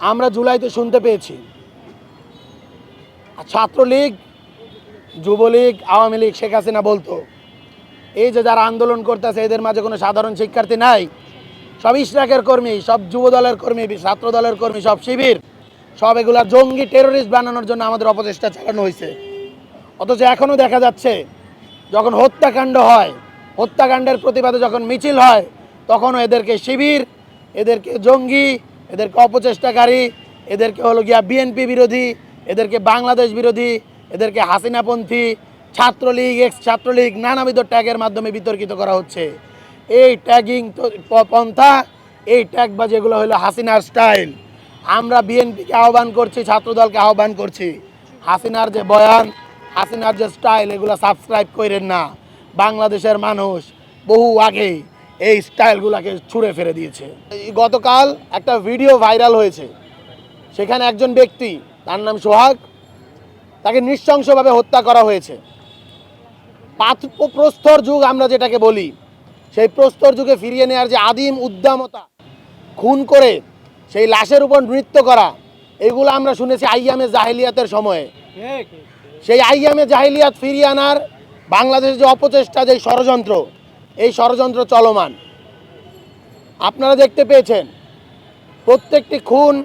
আমরা জুলাইতে শুনতে পেয়েছি ছাত্রলীগ, যুবলীগ, আওয়ামী লীগ, শেখ হাসিনা বলতো এই যে যারা আন্দোলন করতেছে এদের মাঝে কোনো সাধারণ শিক্ষার্থী নাই, সব ইশরাকের কর্মী, সব যুব দলের কর্মী, ছাত্র দলের কর্মী, সব শিবির, সব এগুলা জঙ্গি টেরোরিস্ট বানানোর জন্য আমাদের অপচেষ্টা চালানো হয়েছে। অথচ এখনও দেখা যাচ্ছে যখন হত্যাকাণ্ড হয়, হত্যাকাণ্ডের প্রতিবাদে যখন মিছিল হয়, তখনও এদেরকে শিবির, এদেরকে জঙ্গি, এদেরকে অপচেষ্টাকারী, এদেরকে হলো গিয়া বিএনপি বিরোধী, এদেরকে বাংলাদেশ বিরোধী, এদেরকে হাসিনাপন্থী, ছাত্রলীগ, এক্স ছাত্রলীগ নানাবিধ ট্যাগের মাধ্যমে বিতর্কিত করা হচ্ছে। এই ট্যাগিং পন্থা, এই ট্যাগবাজি এগুলো হলো হাসিনার স্টাইল। আমরা বিএনপিকে আহ্বান করছি, ছাত্রদলকে আহ্বান করছি, হাসিনার যে বয়ান, হাসিনার যে স্টাইল, এগুলো সাবস্ক্রাইব করেন না। বাংলাদেশের মানুষ বহু আগেই এই স্টাইলগুলোকে ছুঁড়ে ফেলে দিয়েছে। গতকাল একটা ভিডিও ভাইরাল হয়েছে, সেখানে একজন ব্যক্তি, তার নাম সোহাগ, তাকে নৃশংসভাবে হত্যা করা হয়েছে। প্রস্তর যুগ আমরা যেটাকে বলি, সেই প্রস্তর যুগে ফিরিয়ে নেওয়ার যে আদিম উদ্দামতা, খুন করে সেই লাশের উপর নৃত্য করা, এগুলো আমরা শুনেছি আইয়ামে জাহেলিয়াতের সময়ে। সেই আইয়ামে জাহেলিয়াত ফিরিয়ে আনার বাংলাদেশের যে অপচেষ্টা, যে ষড়যন্ত্র, এই ষড়যন্ত্র চলমান। আপনারা দেখতে পেয়েছেন প্রত্যেকটি খুন,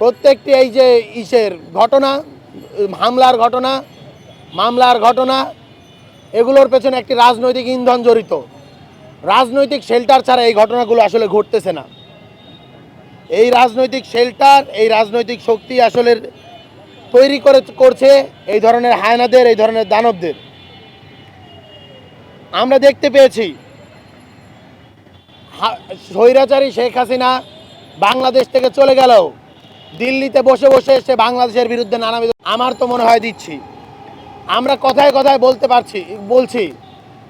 প্রত্যেকটি এই যে ঘটনা, হামলার ঘটনা, মামলার ঘটনা, এগুলোর পেছনে একটি রাজনৈতিক ইন্ধন জড়িত। রাজনৈতিক শেল্টার ছাড়া এই ঘটনাগুলো আসলে ঘটতেছে না। এই রাজনৈতিক শেল্টার, এই রাজনৈতিক শক্তি আসলে তৈরি করছে এই ধরনের হায়নাদের, এই ধরনের দানবদের। আমরা দেখতে পেয়েছি স্বৈরাচারী শেখ হাসিনা বাংলাদেশ থেকে চলে গেলেও দিল্লিতে বসে বসে সে বাংলাদেশের বিরুদ্ধে নানাবিধ, আমার তো মনে হয় দিচ্ছি, আমরা কথায় কথায় বলছি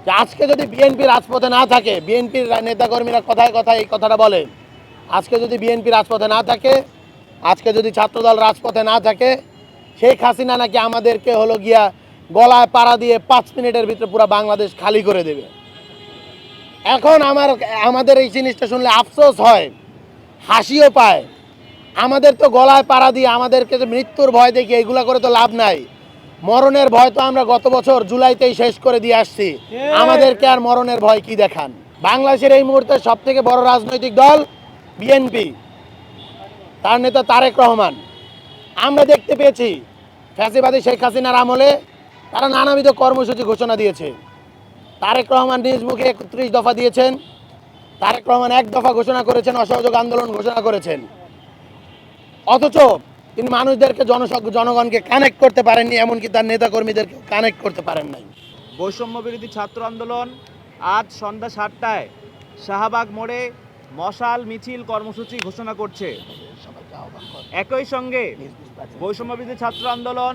যে আজকে যদি বিএনপি রাজপথে না থাকে, বিএনপির নেতাকর্মীরা কথায় কথায় এই কথাটা বলে, আজকে যদি বিএনপি রাজপথে না থাকে, আজকে যদি ছাত্রদল রাজপথে না থাকে, শেখ হাসিনা নাকি আমাদেরকে হলো গিয়া গলায় পাড়া দিয়ে 5 মিনিটের ভিতরে পুরো বাংলাদেশ খালি করে দেবে। এখন আমাদের এই জিনিসটা শুনলে আফসোস হয়, হাসিও পায়। আমাদের তো গলায় পাড়া দিয়ে আমাদেরকে যে মৃত্যুর ভয় দেখি, এইগুলা করে তো লাভ নাই। মরণের ভয় তো আমরা গত বছর জুলাইতেই শেষ করে দিয়ে আসছি, আমাদেরকে আর মরণের ভয় কি দেখান? বাংলাদেশের এই মুহূর্তে সব থেকে বড় রাজনৈতিক দল বিএনপি, তার নেতা তারেক রহমান। আমরা দেখতে পেয়েছি ফ্যাসিবাদী শেখ হাসিনার আমলে তারা নানাবিধ কর্মসূচি ঘোষণা দিয়েছে। তারেক রহমান নিজ মুখে 31 দফা দিয়েছেন, তারেক রহমান 1 দফা ঘোষণা করেছেন, অসহযোগ আন্দোলন ঘোষণা করেছেন। অথচ তিনি মানুষদেরকে, জনগণকে কানেক্ট করতে পারেননি, এমনকি তার নেতাকর্মীদেরকে কানেক্ট করতে পারেন নাই। বৈষম্য বিরোধী ছাত্র আন্দোলন আজ সন্ধ্যা 7টায় শাহবাগ মোড়ে মশাল মিছিল কর্মসূচি ঘোষণা করছে। একই সঙ্গে বৈষম্য বিরোধী ছাত্র আন্দোলন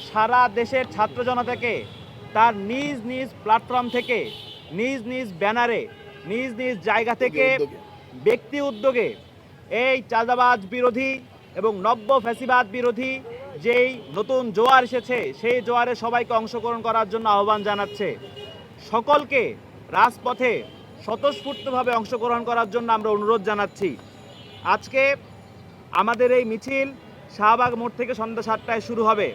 সারা দেশের ছাত্র জনতাকে তার নিজ নিজ প্ল্যাটফর্ম থেকে, নিজ নিজ ব্যানারে, নিজ নিজ জায়গা থেকে ব্যক্তি উদ্যোগে এই চাঁদাবাজ বিরোধী এবং নব্য ফ্যাসিবাদ বিরোধী যেই নতুন জোয়ার এসেছে, সেই জোয়ারে সবাইকে অংশগ্রহণ করার জন্য আহ্বান জানাচ্ছে। সকলকে রাজপথে স্বতঃস্ফূর্তভাবে অংশগ্রহণ করার জন্য আমরা অনুরোধ জানাচ্ছি। আজকে আমাদের এই মিছিল শাহবাগ মোড় থেকে সন্ধ্যা 7টায় শুরু হবে।